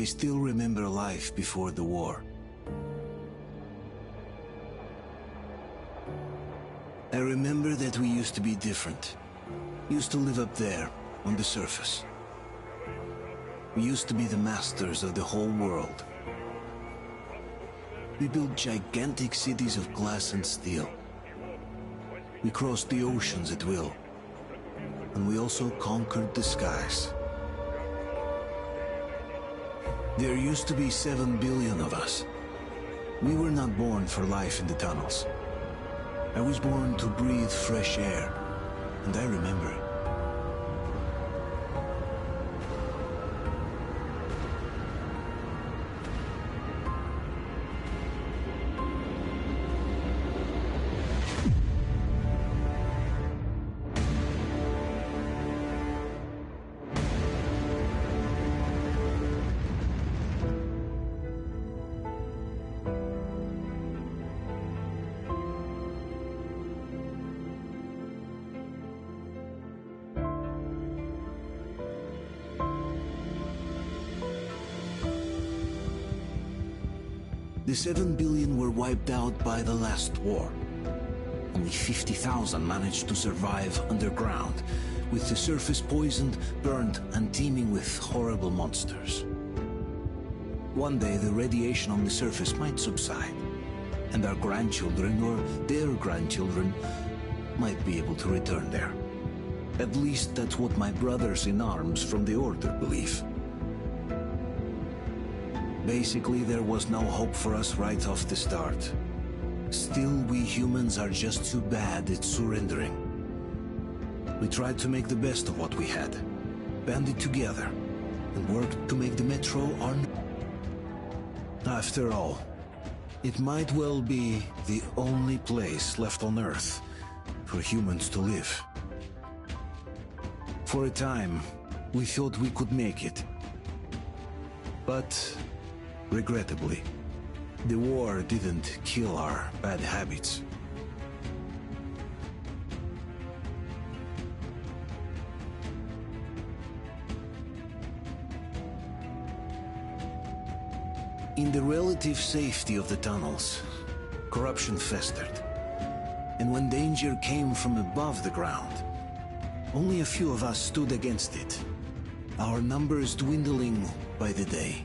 I still remember life before the war. I remember that we used to be different. Used to live up there, on the surface. We used to be the masters of the whole world. We built gigantic cities of glass and steel. We crossed the oceans at will. And we also conquered the skies. There used to be 7 billion of us. We were not born for life in the tunnels. I was born to breathe fresh air, and I remember it. The 7 billion were wiped out by the last war. Only 50,000 managed to survive underground, with the surface poisoned, burned, and teeming with horrible monsters. One day the radiation on the surface might subside, and our grandchildren or their grandchildren might be able to return there. At least that's what my brothers in arms from the Order believe. Basically, there was no hope for us right off the start. Still, we humans are just too bad at surrendering. We tried to make the best of what we had, banded together, and worked to make the Metro our... After all, it might well be the only place left on Earth for humans to live. For a time, we thought we could make it. But... regrettably, the war didn't kill our bad habits. In the relative safety of the tunnels, corruption festered. And when danger came from above the ground, only a few of us stood against it, our numbers dwindling by the day.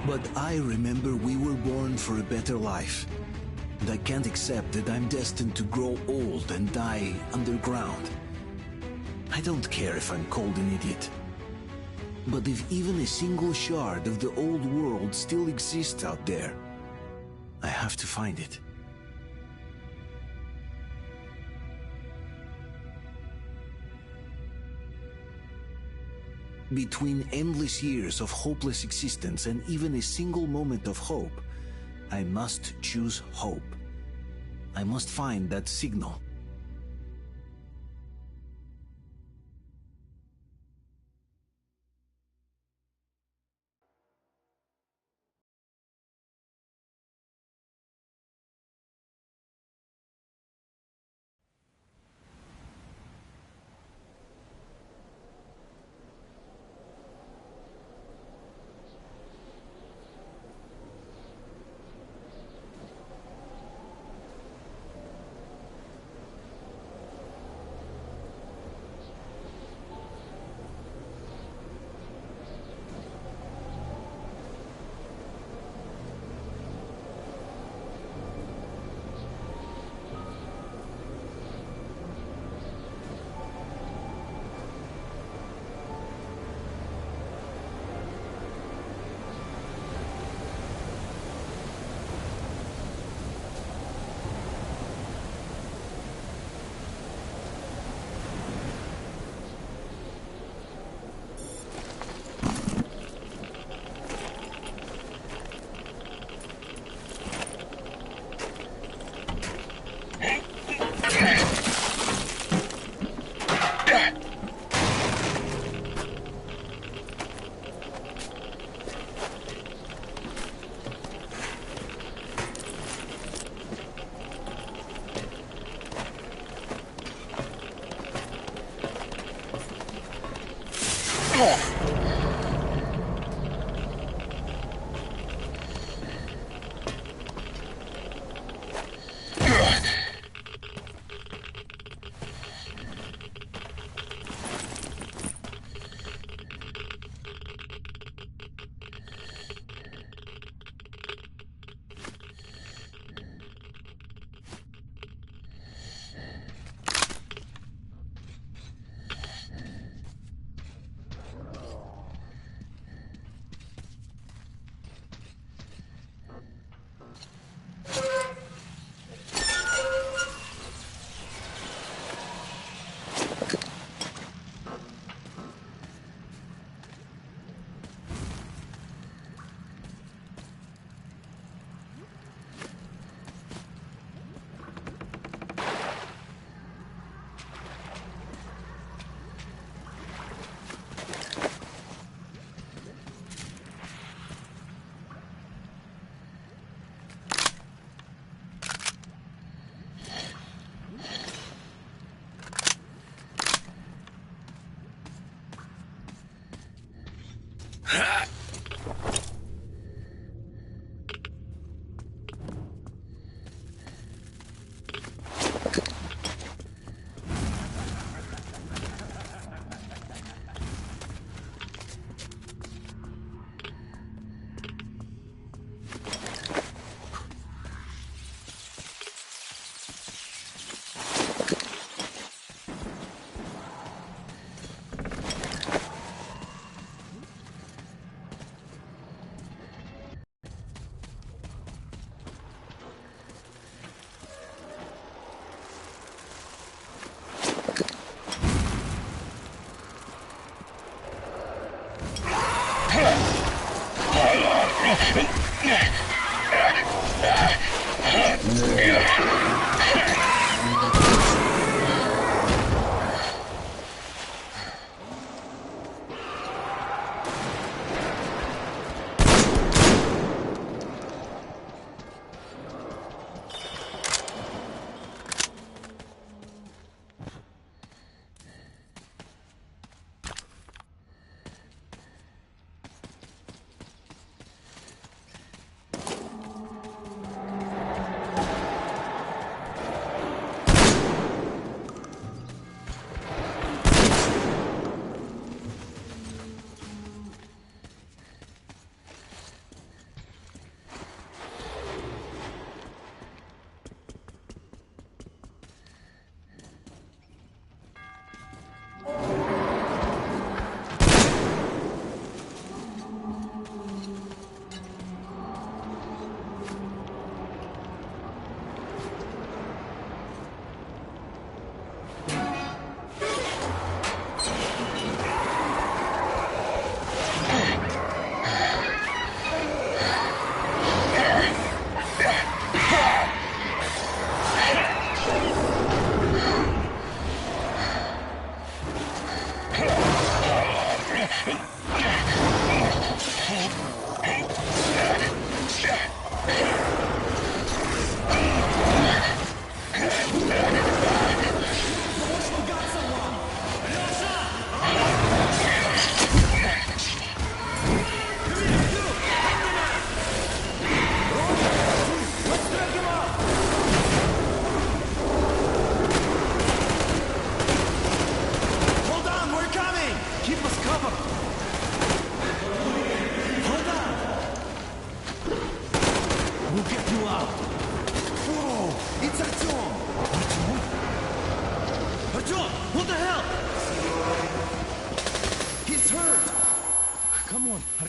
But I remember we were born for a better life, and I can't accept that I'm destined to grow old and die underground. I don't care if I'm called an idiot. But if even a single shard of the old world still exists out there, I have to find it. Between endless years of hopeless existence and even a single moment of hope, I must choose hope. I must find that signal.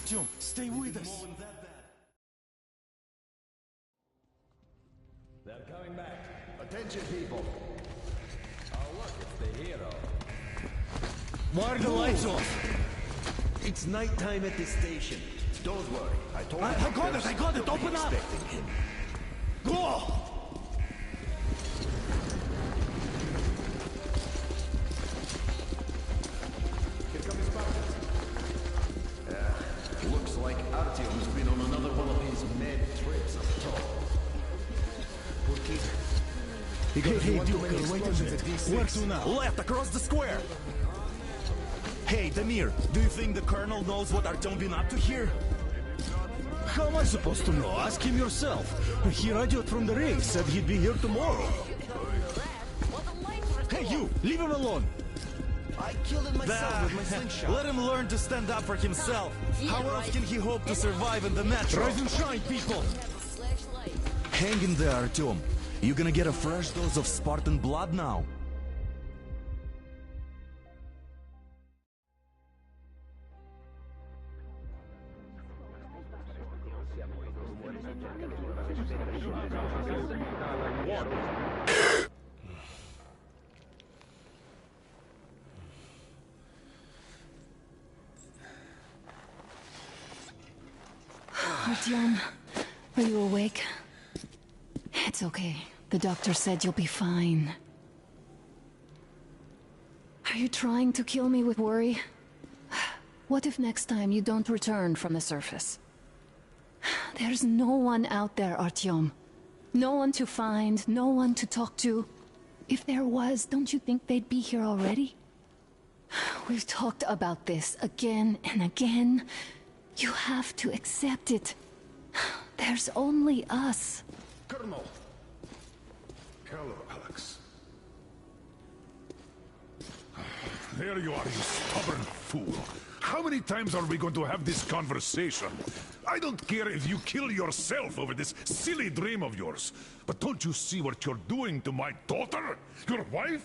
Artyom, stay with us. They're coming back. Attention, people. Oh, look, it's the hero. Why are the lights off? It's nighttime at the station. Don't worry. I told you. I got it. Open up. Expecting him. Go! Here comes Spartans. Looks like Artyom's been on another one of his mad trips up top. Hey, Duke, wait a minute. Where to now? Left, across the square! Hey, Damir, do you think the Colonel knows what Artyom been up to here? How am I supposed to know? Ask him yourself. He radioed from the ring, said he'd be here tomorrow. Hey, you! Leave him alone! I killed him myself with my slingshot. Let him learn to stand up for himself. How else can he hope to survive in the metro? Rise and shine, people! Hang in there, Artyom. You gonna get a fresh dose of Spartan blood now? Artyom, are you awake? It's okay. The doctor said you'll be fine. Are you trying to kill me with worry? What if next time you don't return from the surface? There's no one out there, Artyom. No one to find, no one to talk to. If there was, don't you think they'd be here already? We've talked about this again and again. You have to accept it. There's only us. Colonel! Hello, Alex. There you are, you stubborn fool. How many times are we going to have this conversation? I don't care if you kill yourself over this silly dream of yours. But don't you see what you're doing to my daughter? Your wife?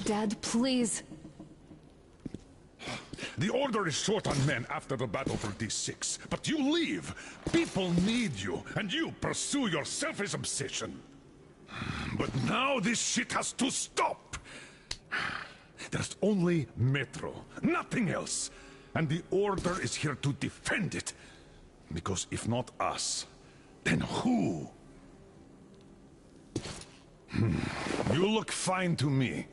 Dad, please. The Order is short on men after the battle for D6. But you leave. People need you, and you pursue your selfish obsession. But now this shit has to stop. There's only Metro, nothing else. And the Order is here to defend it. Because if not us, then who? You look fine to me.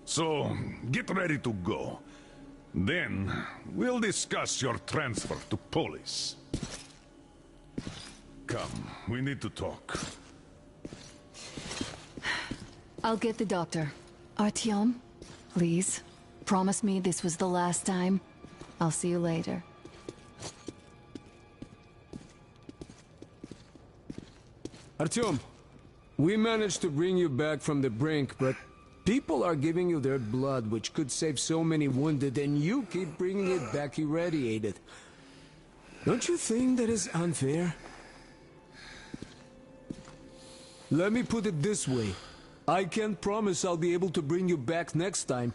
So, get ready to go. Then, we'll discuss your transfer to Polis. Come, we need to talk. I'll get the doctor. Artyom, please. Promise me this was the last time. I'll see you later. Artyom, we managed to bring you back from the brink, but people are giving you their blood, which could save so many wounded, and you keep bringing it back irradiated. Don't you think that is unfair? Let me put it this way. I can't promise I'll be able to bring you back next time.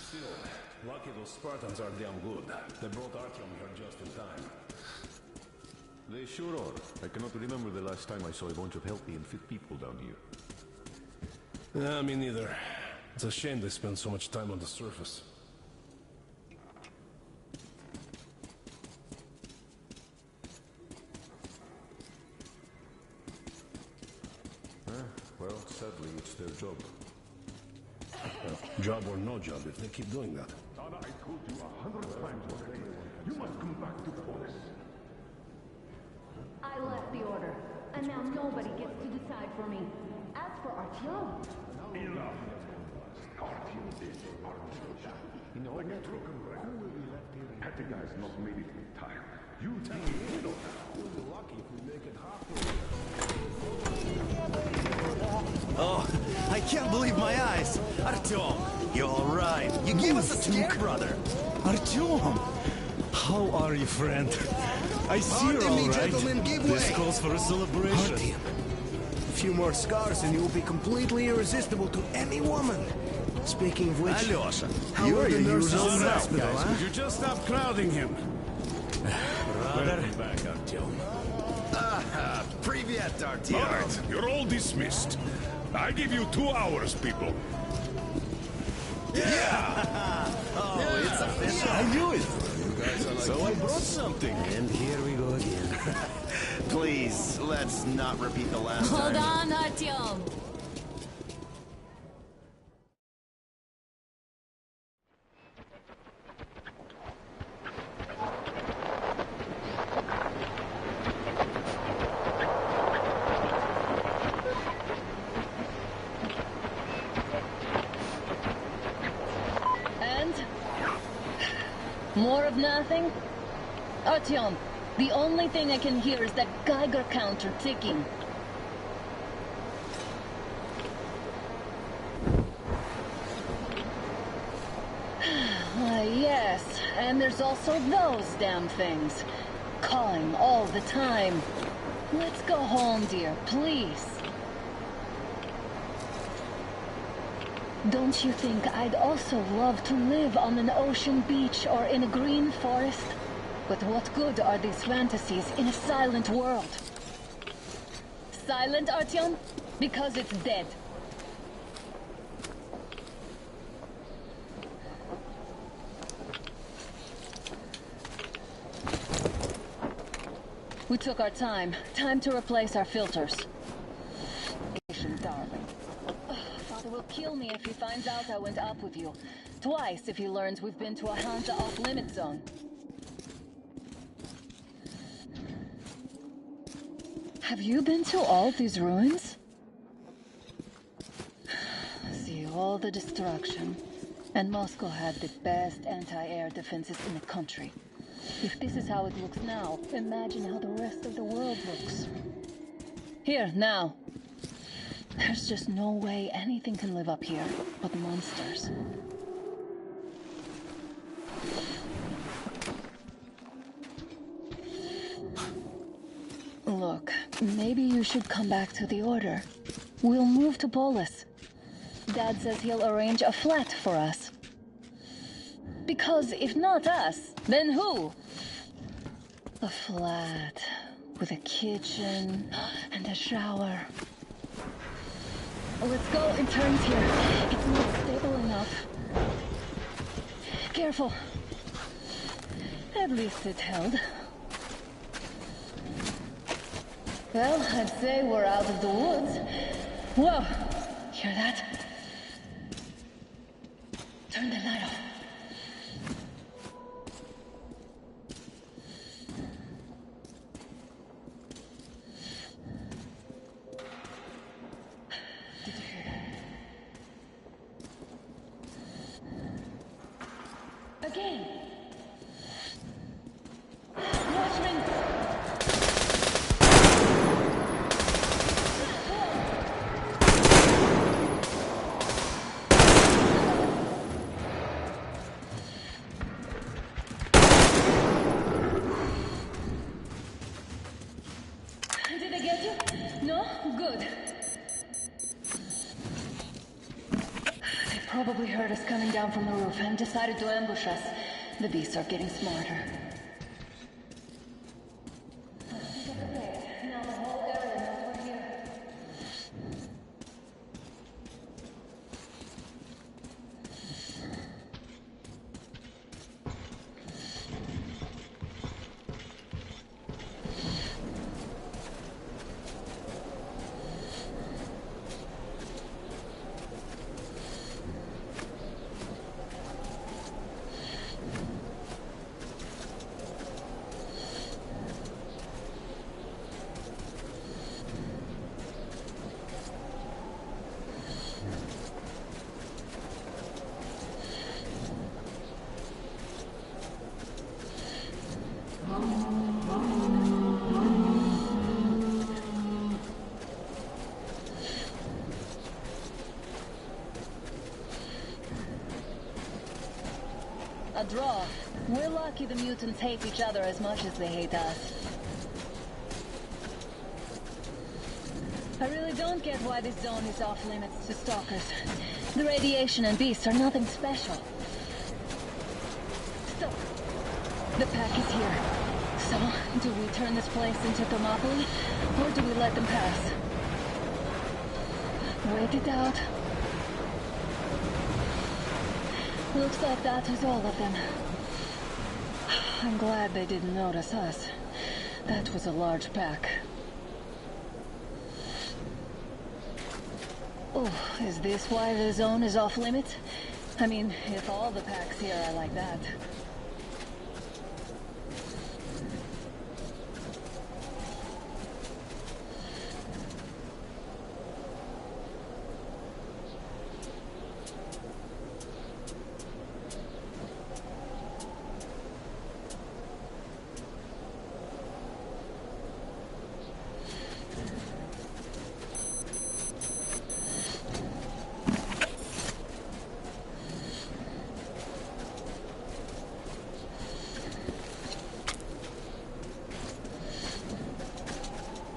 Still, lucky those Spartans are damn good. They brought Artyom here just in time. They sure are. I cannot remember the last time I saw a bunch of healthy and fit people down here. Me neither. It's a shame they spend so much time on the surface. Well, sadly, it's their job. Job or no job, if they keep doing that. Tana, I told you 100 times already. You must come back to Polis. I left the Order, and now nobody gets to decide for me. As for Artyom... Enough. Artyom is Artyom. In all Metro, who will be left here? Petty guy's not made it in time. You tell me, you know. We'll be lucky if we make it halfway. Oh, I can't believe my eyes. Artyom, you're all right. You gave us a scare, brother. Artyom! How are you, friend? I see you're Pardon me, all right. gentlemen, give This way. calls for a celebration. Artyom. A few more scars and you will be completely irresistible to any woman. Speaking of which, Alyosha, how you are are the your nurses usual in the self, hospital, guys. huh? Would you just stop crowding him? Brother. Back, Artyom. Privyet, All Artyom. right, you're all dismissed. I give you 2 hours, people. I knew it! So I brought something. And here we go again. Please, let's not repeat the last time. Hold on, Artyom! More of nothing? Artyom, the only thing I can hear is that Geiger counter ticking. Yes, and there's also those damn things. Calling all the time. Let's go home, dear, please. Don't you think I'd also love to live on an ocean beach or in a green forest? But what good are these fantasies in a silent world? Silent, Artyom? Because it's dead. We took our time. Time to replace our filters. Darling. Father will kill me if he finds out I went up with you. Twice if he learns we've been to a Hansa off-limit zone. Have you been to all these ruins? See all the destruction. And Moscow had the best anti-air defenses in the country. If this is how it looks now, imagine how the rest of the world looks. Here, now. There's just no way anything can live up here but monsters. Look, maybe you should come back to the Order. We'll move to Polis. Dad says he'll arrange a flat for us. Because if not us, then who? A flat with a kitchen and a shower. Let's go in turns here. It's not stable enough. Careful. At least it held. Well, I'd say we're out of the woods. Whoa! Hear that? Turn the light off. Did you hear that? Again! Watchmen! Did they get you? No? Good. They probably heard us coming down from the roof and decided to ambush us. The beasts are getting smarter. Let's pick up the pace. Now the whole area knows we're here. A draw. We're lucky the mutants hate each other as much as they hate us. I really don't get why this zone is off limits to stalkers. The radiation and beasts are nothing special. Stop. The pack is here. So, do we turn this place into Thermopylae, or do we let them pass? Wait it out. Looks like that was all of them. I'm glad they didn't notice us. That was a large pack. Oh, is this why the zone is off limits? I mean, if all the packs here are like that.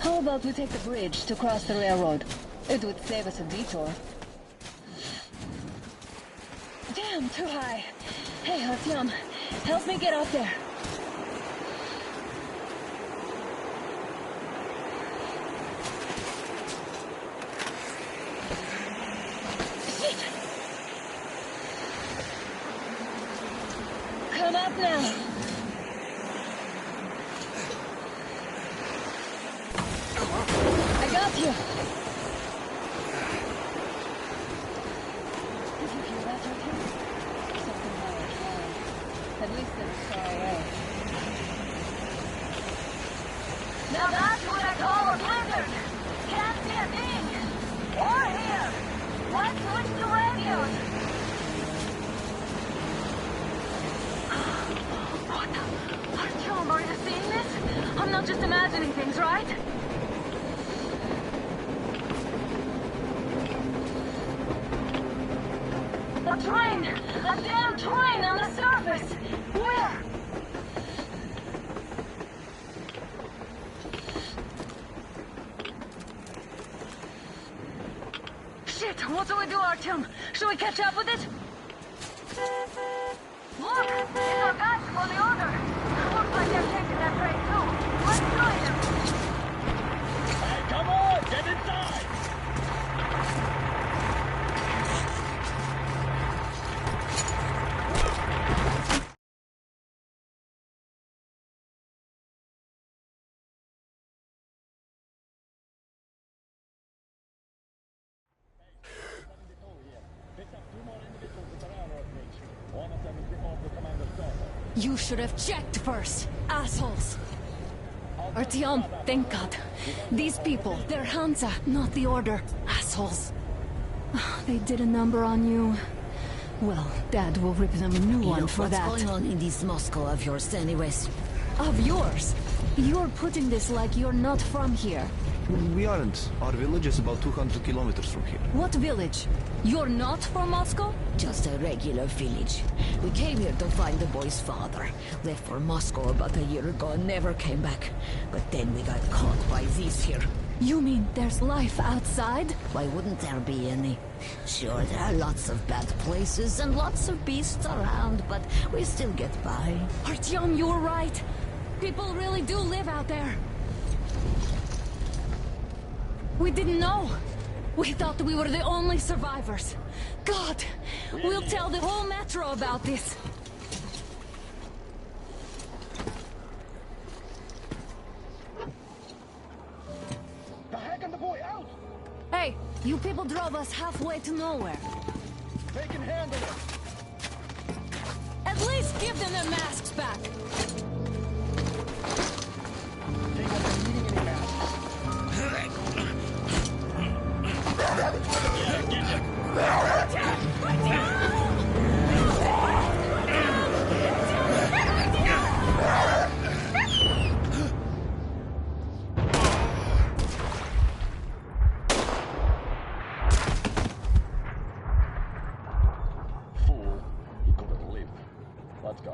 How about we take the bridge to cross the railroad? It would save us a detour. Damn, too high. Hey, Artyom, help me get up there. Shit! Come up now. I got you. Did you hear that, Artyom? Something loud flying. At least it was far away. Now that's what I call a blizzard! Can't see a thing! Or hear! Let's switch to radios! What the? Artyom, are you seeing this? I'm not just imagining things, right? A train! A damn train on the surface! Where? Shit! What do we do, Artyom? Should we catch up with it? Look! It's our guys for the order! Looks like they're taking that train too! Let's join them! Hey, come on! Get inside! You should have checked first, assholes! Artyom, thank God. These people, they're Hansa, not the Order. Assholes. They did a number on you. Well, Dad will rip them a new one for that. What's going on in this Moscow of yours anyways? Of yours? You're putting this like you're not from here. We aren't. Our village is about 200 kilometers from here. What village? You're not from Moscow? Just a regular village. We came here to find the boy's father. Left for Moscow about a year ago and never came back. But then we got caught by these here. You mean there's life outside? Why wouldn't there be any? Sure, there are lots of bad places and lots of beasts around, but we still get by. Artyom, you were right. People really do live out there. We didn't know. We thought we were the only survivors. God, we'll tell the whole metro about this. The heck and the boy out! Hey, you people drove us halfway to nowhere. They can handle it! At least give them their masks back. They won't be needing any masks. Yeah, get him! Fool, he couldn't live. Let's go.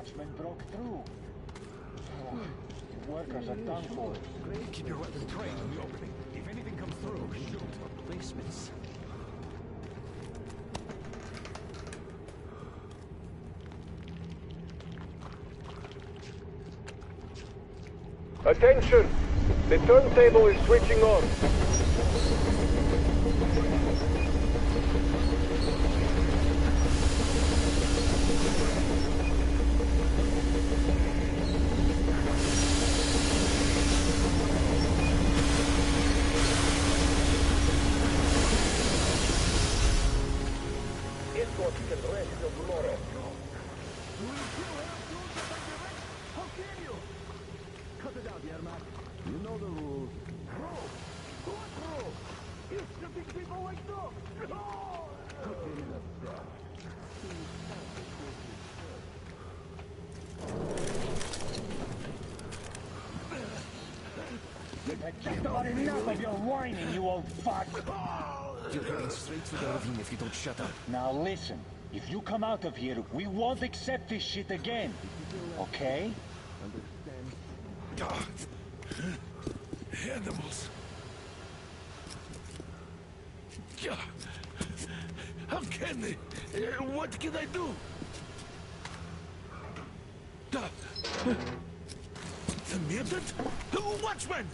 watchmen broke through. The workers are done for. Keep your weapon trained on the opening. If anything comes through, shoot. Basements. Attention! The turntable is switching on. Escorts can rest till tomorrow. How can you? Cut it out, Yermak. You know the rules. Bro! What bro? You're shooting people like dogs! No! I've just about enough of your whining, you old fuck! You're heading straight to the ravine if you don't shut up. Now listen, if you come out of here, we won't accept this shit again. Okay? God. Animals. God. How can they? What can I do? The mutant? Watchman!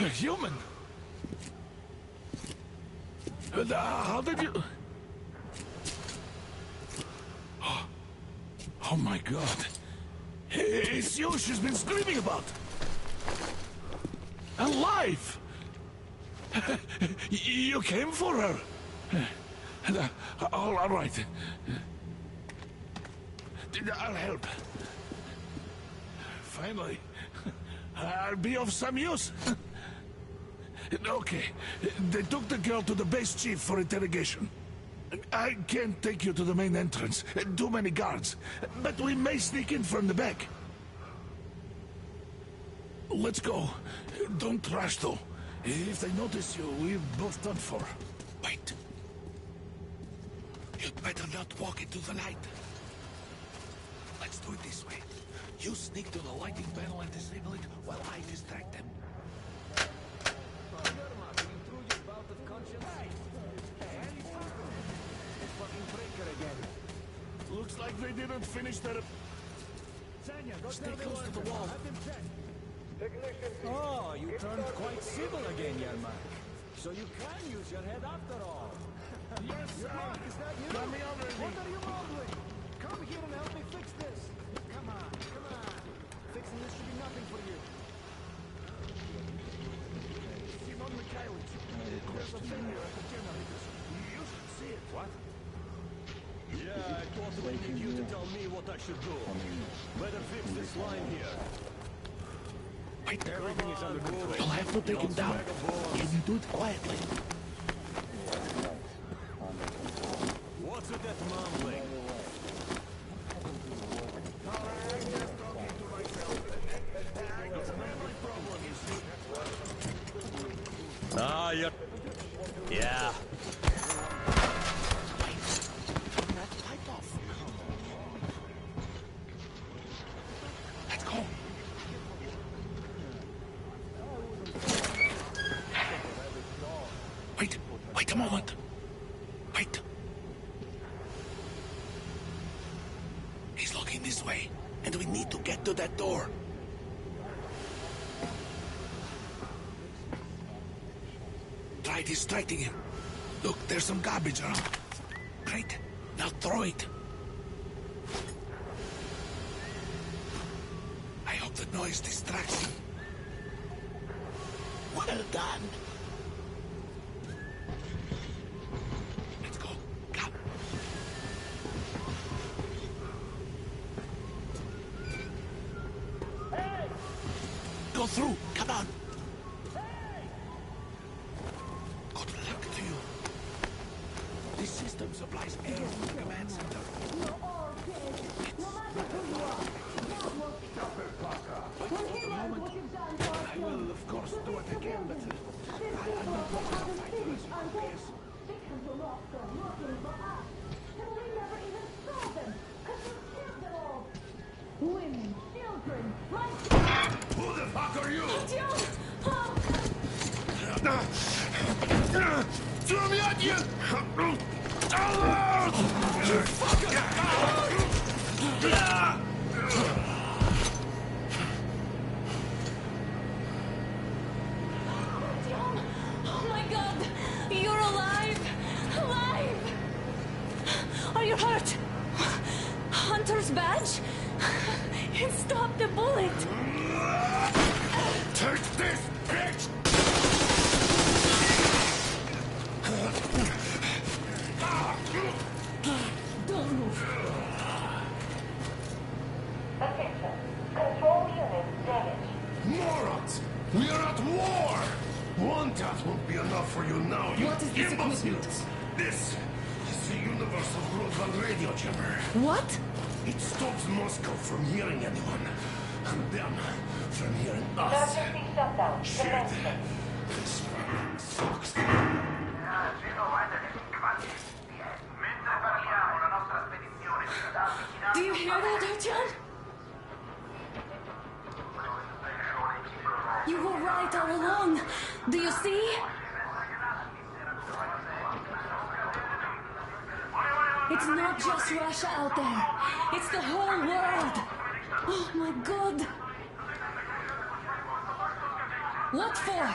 A human? How did you... Oh my God. It's you she's been screaming about. Alive! You came for her. All right. I'll help. Finally. I'll be of some use. Okay. They took the girl to the base chief for interrogation. I can't take you to the main entrance. Too many guards. But we may sneak in from the back. Let's go. Don't rush, though. If they notice you, we're both done for. Wait. You'd better not walk into the light. Let's do it this way. You sneak to the lighting panel and disable it while I distract them. Looks like they didn't finish their... Stay close to the wall. Oh, you turned quite civil again, Yermak. So you can use your head after all. Yes, sir. Is that you? Got me already. What are you mumbling? Come here and help me fix this. Come on, come on. Fixing this should be nothing for you. Simon Mikhailovich. There's a failure at the generators. You should see it. What? Yeah, I totally need you to tell me what I should do. Better fix this line here. Wait, Everything is under control. you'll have to take him down. Can you do it quietly? What's with that mumbling? Ah, yeah. Yeah. Turn that light off. Let's go. Wait a moment. Wait. He's looking this way, and we need to get to that door. Try distracting him. Look, there's some garbage around. Great. Now throw it. I hope the noise distracts him. Well done. Let's go. Come. Hey! Go through. Come on. Good luck to you. This system supplies air from the command center. But for the moment, I will, of course, do what I can, but I'm not much of a fighter, as you can guess. Oh my God! You're alive! Alive! Are you hurt? Hunter's badge? It stopped the bullet! Take this, bitch! Don't move. Attention. Control unit damaged. Morons! We are at war! One task won't be enough for you now, you What is this imbeciles! equipment? This is the Universal Broadband Radio Jammer. What? It stops Moscow from hearing anyone, and them from hearing us. Emergency shutdown. Shit! Commencing. This sucks. Do you hear that, Artyom? You were right all along. Do you see? It's not just Russia out there. It's the whole world. Oh my God. What for?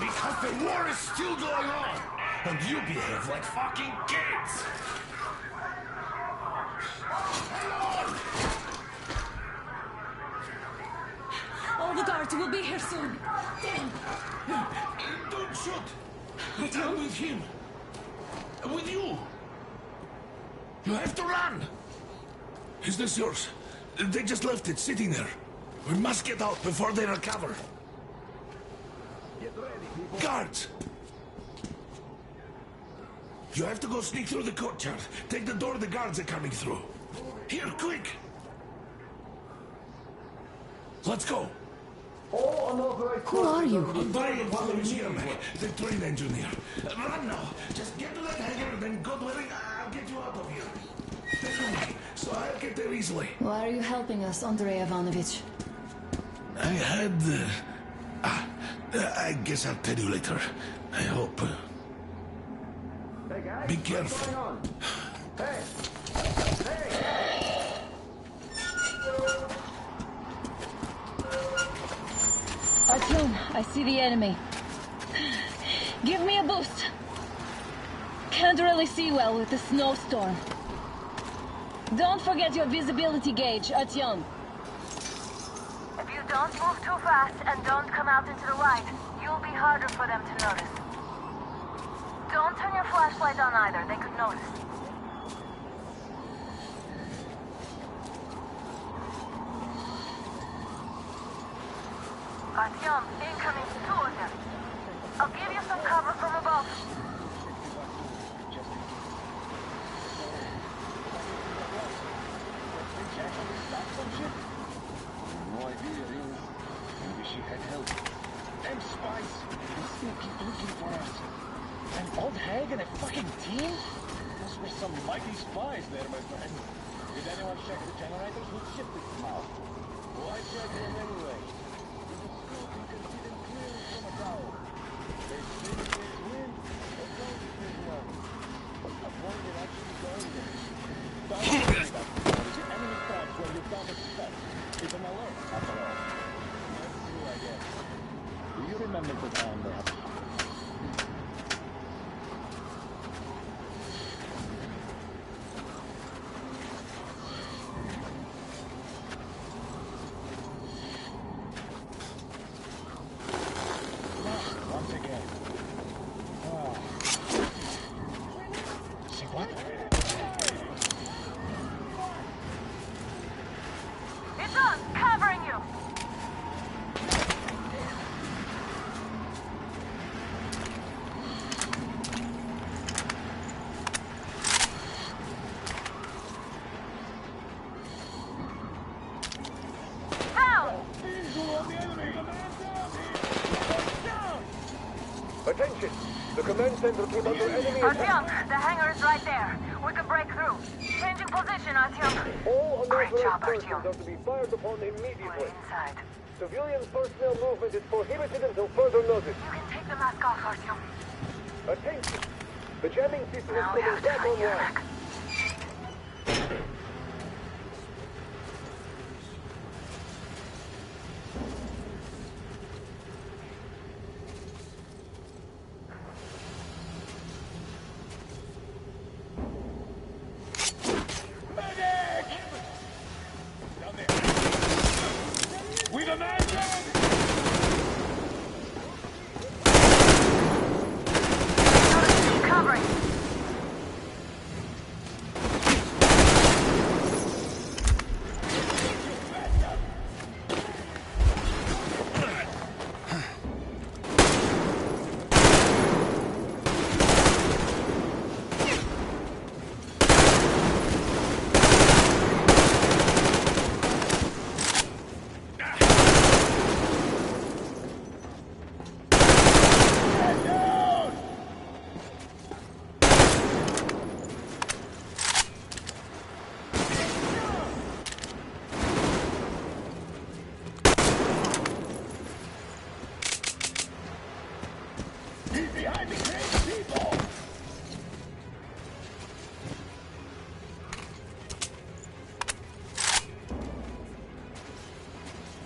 Because the war is still going on, and you behave like fucking kids! All the guards will be here soon. Damn. Don't shoot! I'm with him. With you. You have to run. Is this yours? They just left it sitting there. We must get out before they recover. Get ready, people. Guards! You have to go sneak through the courtyard. Take the door the guards are coming through. Here, quick! Let's go. All unauthorized... Who are you? Andrei Ivanovich Yermak, the train engineer. Run now. Just get to that hangar, then go to it. I'll get you out of here. Take me, so I'll get there easily. Why are you helping us, Andrei Ivanovich? I had... I guess I'll tell you later. I hope. Hey, guys. Be careful. What's going on? Hey! Hey! Artyom, I see the enemy. Give me a boost. Can't really see well with the snowstorm. Don't forget your visibility gauge, Artyom. If you don't move too fast and don't come out into the light, you'll be harder for them to notice. Don't turn your flashlight on either, they could notice. Artyom, incoming, 2 of them. I'll give you some cover from above. No idea, really. Maybe she had help. Them spies, they still keep looking for us. An old hag and a fucking team? Those were some mighty spies there, my friend. Did anyone check the generators? Who shipped it from out? Why check them anyway? With the scope, you can see them clearly from a tower. They think there's wind, or don't there's none. Avoid actually going there. Don't worry about it. There's an enemy traps where you don't expect. Keep an alert, after all. That's true, I guess. Do you remember the time they had... Once again. Oh. See what? It's on, covering you. Attention! The command center came under enemy attack. Artyom, the hangar is right there. We can break through. Changing position, Artyom. All Great job, unauthorized persons Artyom. are to be fired upon We're immediately. inside. Civilian personnel movement is prohibited until further notice. You can take the mask off, Artyom. Attention! The jamming system is Now we coming have to back find online. Yermak. We've a man down! Covering. He's behind the crazy people!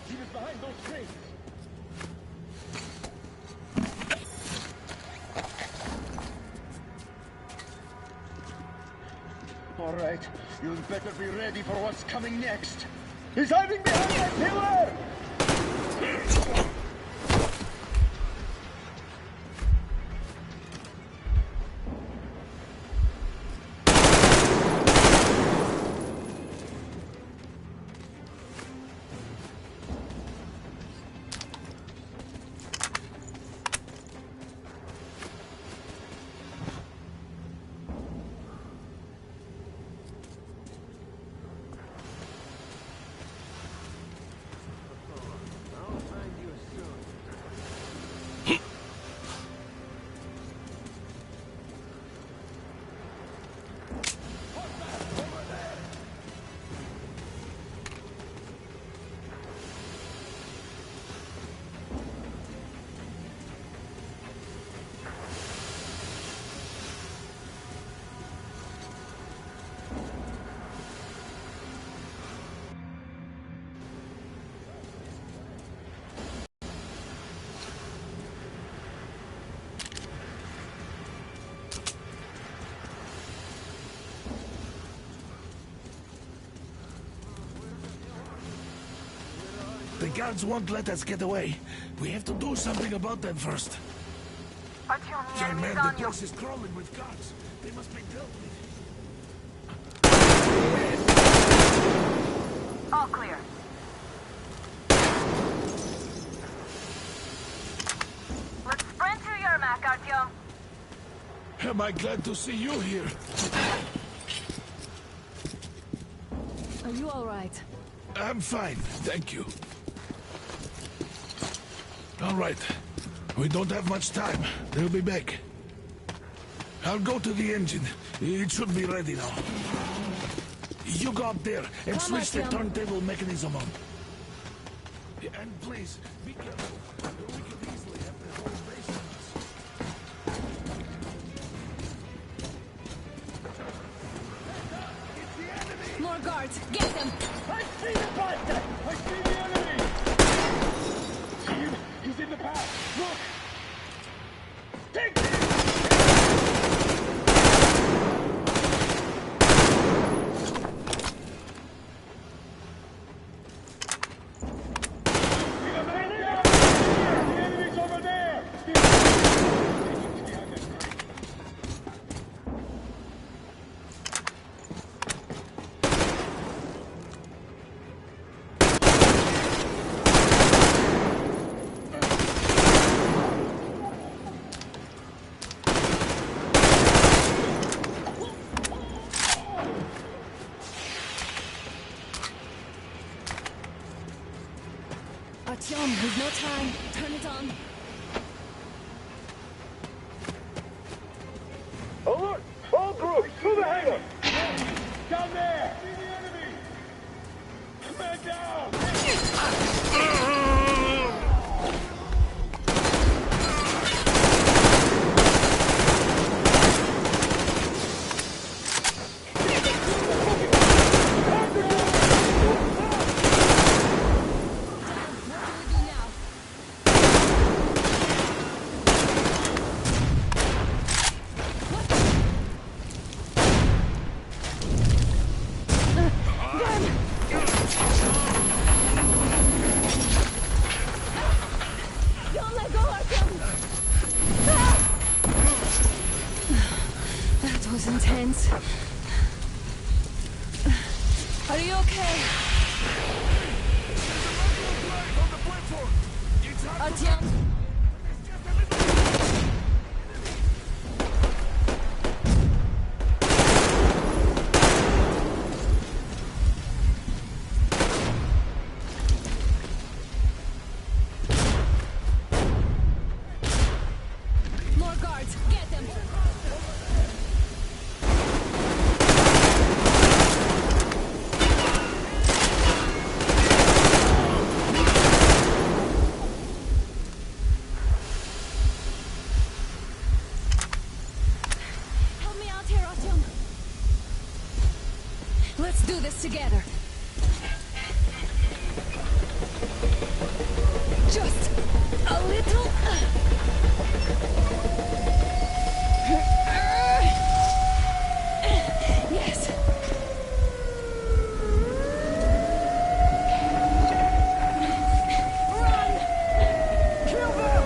He was behind those crates. All right, you'd better be ready for what's coming next. He's hiding behind that pillar! The guards won't let us get away. We have to do something about them first. Artyom, the Young enemy's man, the on you. place is crawling with guards. They must be dealt with. All clear. Let's sprint to Yermak, Artyom. Am I glad to see you here? Are you all right? I'm fine, thank you. All right. We don't have much time. They'll be back. I'll go to the engine. It should be ready now. You go up there and switch the turntable mechanism on. And please, be careful. We could easily have the whole base on us. More guards, get them! I see the bastard! I see the enemy! See him? He's in the path! Look! Take this! The enemy's over there! Artyom, there's no time. Turn it on. Alert! All groups, to the hangar! Down there! See the enemy! Man down! Are you okay? Artyom? More guards, get them! Help me out here, Artyom. Let's do this together. Just a little. Yes. Run! Kill them!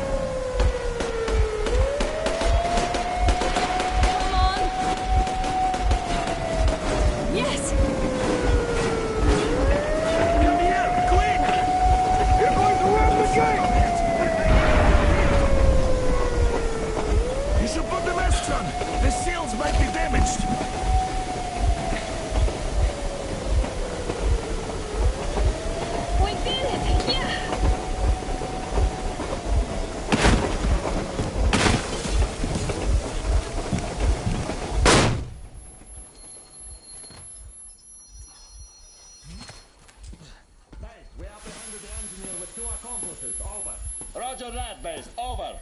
Come on! Yes! Come here, quick! You're going to run the gate! You should put the masks on. The seals might be damaged. We did it! Yeah! We apprehended the engineer with 2 accomplices. Over. Roger that, base. Over.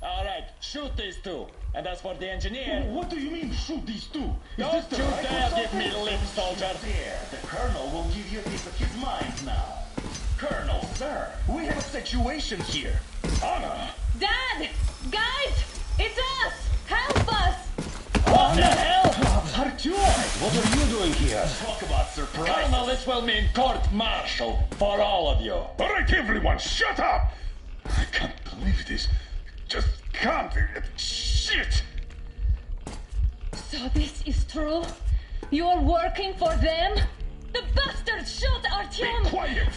All right, shoot these 2. And as for the engineer... What do you mean, shoot these 2? Don't you dare give me lip, soldier! There, the Colonel will give you a piece of his mind now. Colonel, sir, we have a situation here. Anna! Dad! Guys! It's us! Help us! What the hell? Artyom, what are you doing here? Talk about surprise. Colonel, this will mean court-martial for all of you. All right, everyone, shut up! I can't believe this. Just can't. Shit! So this is true? You're working for them? The bastards shot Artyom! Be quiet!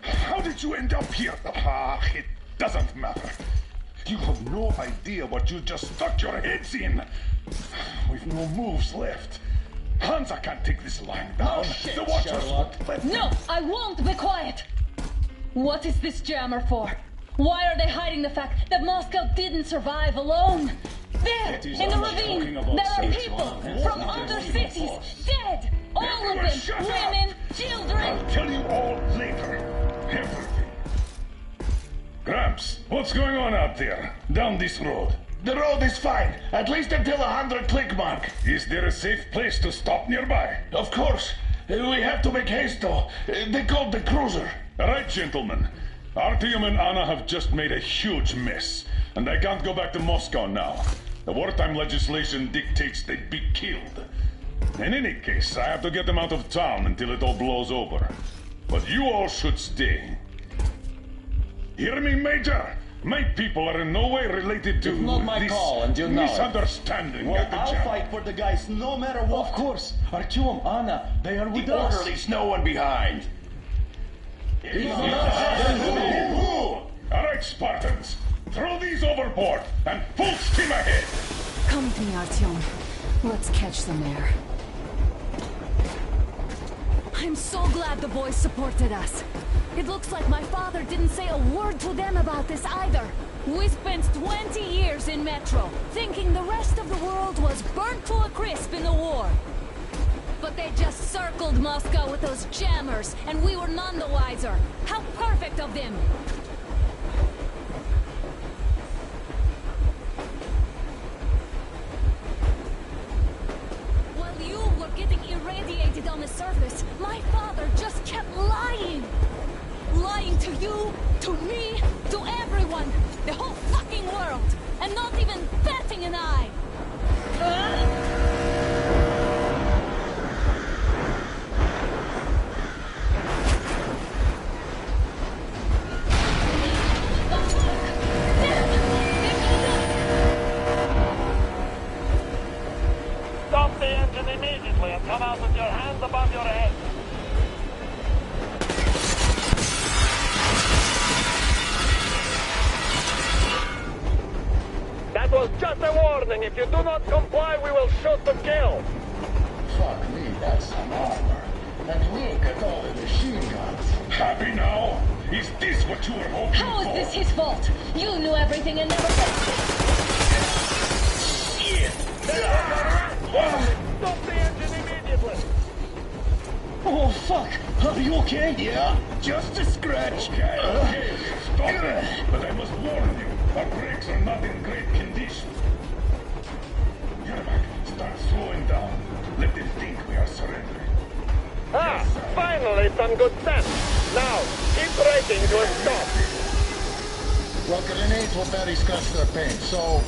How did you end up here? Ah, it doesn't matter. You have no idea what you just stuck your heads in. We've no moves left. Hansa can't take this lying down. shit, The Watchers Sherlock. won't let No, I won't be quiet! What is this jammer for? Why are they hiding the fact that Moscow didn't survive alone? There, It is in the only ravine, talking about there are stage people one. from What other is it cities, for? dead! All of Everyone them, shut up! women, children! I'll tell you all later. Everything. Gramps, what's going on out there? Down this road? The road is fine, at least until 100 click mark. Is there a safe place to stop nearby? Of course. We have to make haste though. They called the cruiser. All right, gentlemen. Artyom and Anna have just made a huge mess, and they can't go back to Moscow now. The wartime legislation dictates they be killed. In any case, I have to get them out of town until it all blows over. But you all should stay. Hear me, Major? My people are in no way related to It's not my this call, and you know it. misunderstanding Well, at the I'll jam. fight for the guys no matter what. Of course. Artyom, Anna, they are with The us. orderlies, no one behind. All right, Spartans. Throw these overboard and full steam ahead. Come with me, Artyom. Let's catch the mayor. I'm so glad the boys supported us. It looks like my father didn't say a word to them about this either. We spent 20 years in Metro, thinking the rest of the world was burnt to a crisp in the war. But they just circled Moscow with those jammers, and we were none the wiser. How perfect of them! While you were getting irradiated on the surface, my father just kept lying! Lying to you, to me, to everyone! The whole fucking world! And not even batting an eye! Stop the engine immediately and come out with your hands above your head. If you do not comply, we will shoot to kill. Fuck me, that's some armor. And look at all the machine guns. Happy now? Is this what you were hoping How is for? this his fault? You knew everything and never said Shit! Stop the engine immediately! Oh, fuck! Are you okay? Yeah, just a scratch. Okay, stop it. But I must warn you, our brakes are not in great condition. Yermak, start slowing down. Let them think we are surrendering. Ah, finally some good sense. Now, keep braking to a stop. Well, grenades will barely scratch their paint, so...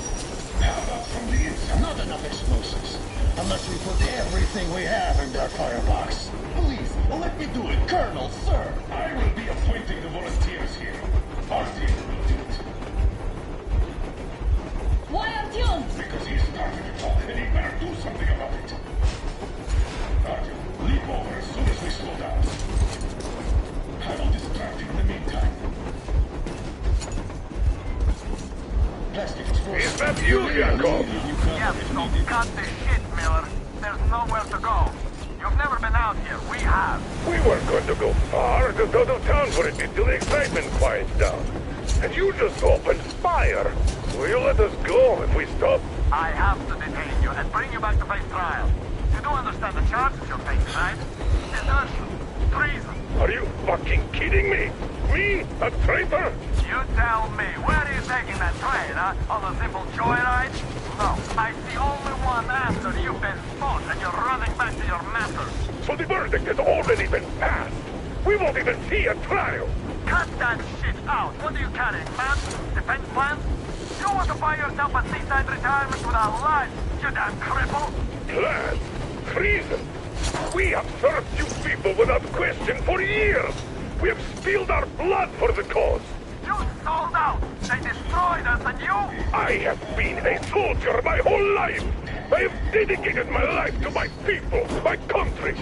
How about from the inside? Not enough explosives. Unless we put everything we have in their firebox. Please, let me do it, Colonel, sir. I will be appointing the volunteers here. Artyom will do it. Why Artyom? Because he started to talk, and he better do something about it. Artyom, leap over as soon as we slow down. I will distract him in the meantime. Plastic explosives. Is that you, Yakov? Yes, so cut the shit, Miller. There's nowhere to go. You've never been out here. We have. We weren't going to go far, just out of town for a bit till the excitement quiets down. And you just opened fire. Will you let us go if we stop? I have to detain you and bring you back to face trial. You do understand the charges you're facing, right? Desertion, treason. Are you fucking kidding me? Me? A traitor? You tell me, where are you taking that train, huh? On a simple joyride? No, I see only one answer. You've been fought and you're running back to your masters. So the verdict has already been passed. We won't even see a trial. Cut that shit out. What are you carrying, man? Defense plans? You want to buy yourself a seaside retirement without life, you damn cripple? Plan? Treason? We have served you people without question for years. We have spilled our blood for the cause. You sold out. They destroyed us and you... I have been a soldier my whole life. I have dedicated my life to my people, my country.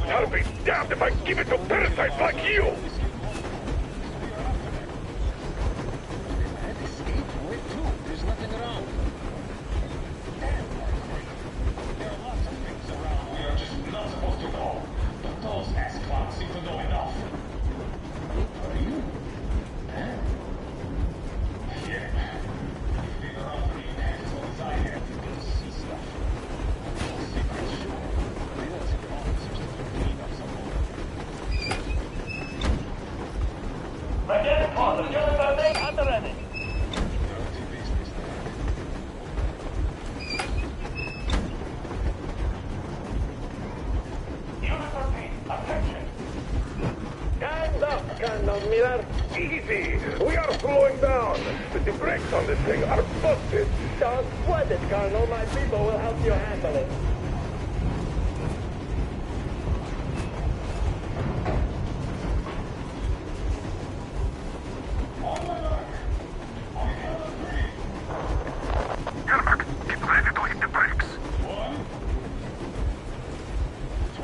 I'll be damned if I give it to parasites like you. There's nothing around. There are lots of things around we are just not supposed to know. But those ass clowns seem to know enough. Are you? Huh? Yeah. You've been around for 8 years as long as I have. You can see stuff. Those secrets, sure. They don't take officers to clean up something. Again, Father, you're the thing under any. Colonel Miller. Easy. We are slowing down. The brakes on this thing are busted. Don't sweat it, Colonel. My people will help you handle it. Yermak, get ready to hit the brakes. 1, 2...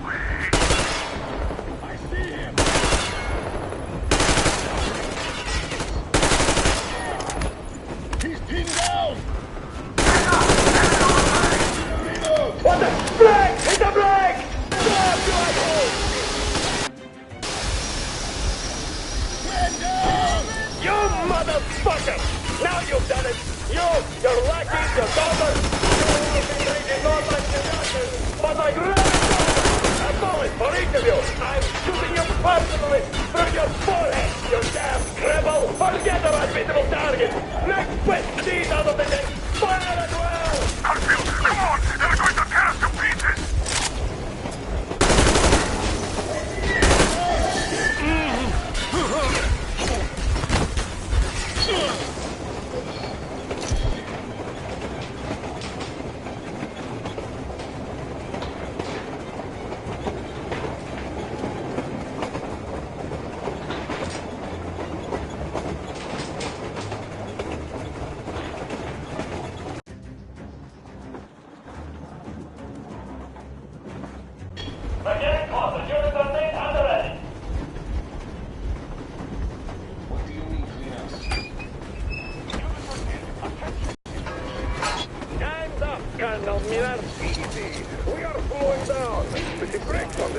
Wait. I see him! He's pinned down! What the? Brake! Hit the brake! Stop, you asshole! Man down! You motherfucker! Now you've done it! Your lackeys, your daughters, you will be treated not like your doctors, but like ravagers! A bullet for each of you! I'm shooting you personally through your forehead, you damn cripple! Forget about visible target! Next best deed out of the day! Fire as well! Harfield, come on! They're going to tear us to pieces!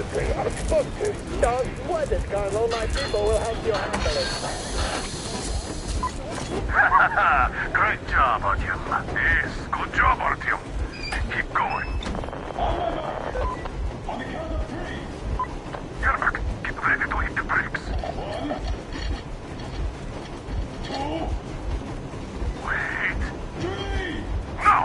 everything. I'm supposed to. Don't sweat it, Colonel. My people will help you handle it. Great job, Artyom. Yes, good job, Artyom. Keep going. On the count of 3. Yermak, get ready to hit the brakes. 1, 2, Wait. 3. No!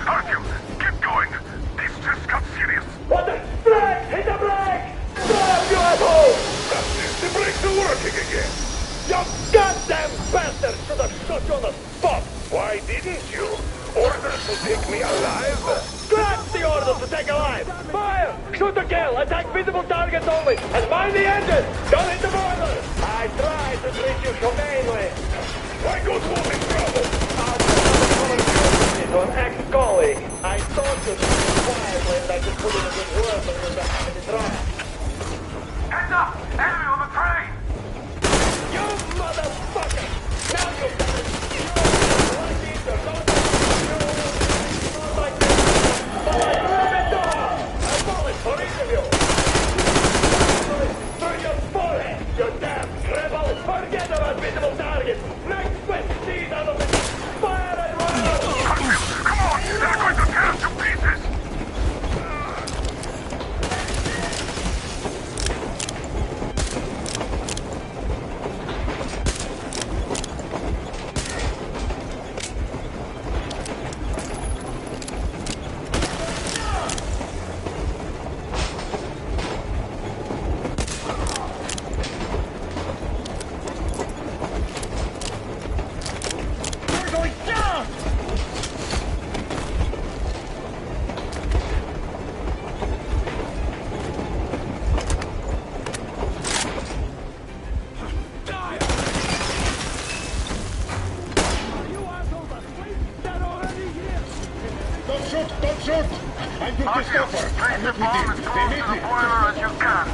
Artyom, keep going. This just got serious. What the? Brake! Hit the brake! Stop, you asshole! The brakes are working again. You goddamn bastard should have shot you on the spot! Why didn't you? Orders to take me alive? Scratch the orders to take alive! Fire! Shoot to kill! Attack visible targets only! And mind the engine! Don't hit the boiler! I tried to treat you humanely! Why go to all this trouble? To an ex-colleague. I thought you'd be quietly and I could put in a good word when you're behind the drive. Heads up! Enemy on the train! You motherfucker! Now you've done it! Like Easter, don't you not like this! But I grab it down! A bullet for each of you! Through your forehead, you damn rebel! Forget about visible targets! Make swift seas out of it! Fire and run! Come on! They're going to tear us to pieces! Don't shoot! I'm with Christopher. Place I'm the with bomb him. as They close need to the me. boiler as you can.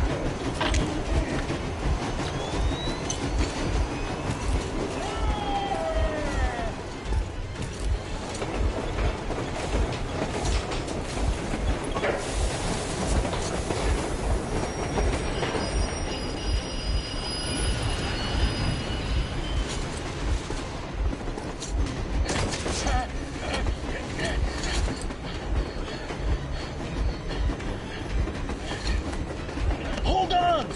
Hold on!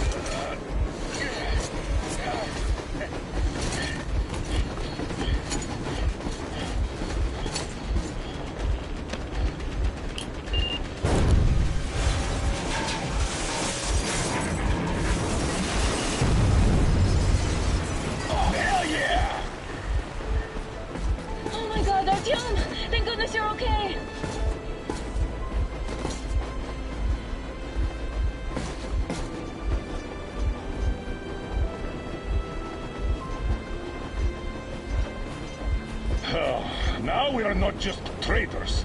Hell yeah! Oh my god, Artyom! Thank goodness you're okay! Now we are not just traitors.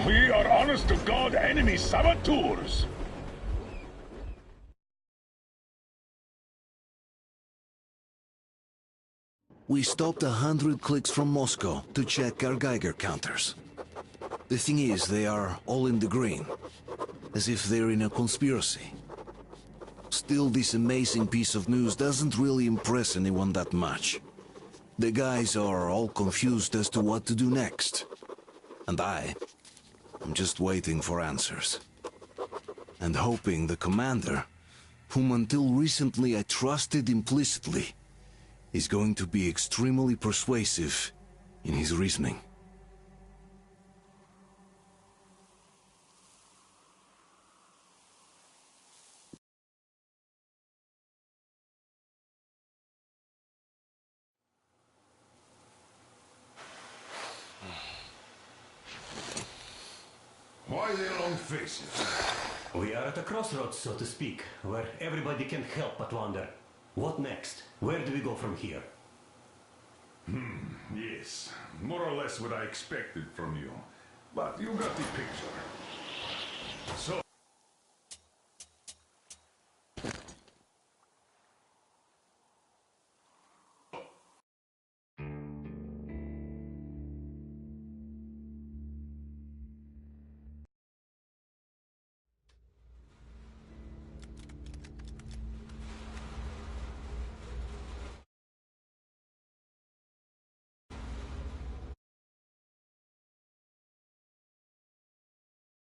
We are honest-to-God enemy saboteurs. We stopped 100 clicks from Moscow to check our Geiger counters. The thing is, they are all in the green, as if they're in a conspiracy. Still, this amazing piece of news doesn't really impress anyone that much. The guys are all confused as to what to do next. And I'm just waiting for answers. And hoping the commander, whom until recently I trusted implicitly, is going to be extremely persuasive in his reasoning. Why the long faces? We are at a crossroads, so to speak, where everybody can't help but wonder, what next? Where do we go from here? Yes, more or less what I expected from you. But you got the picture.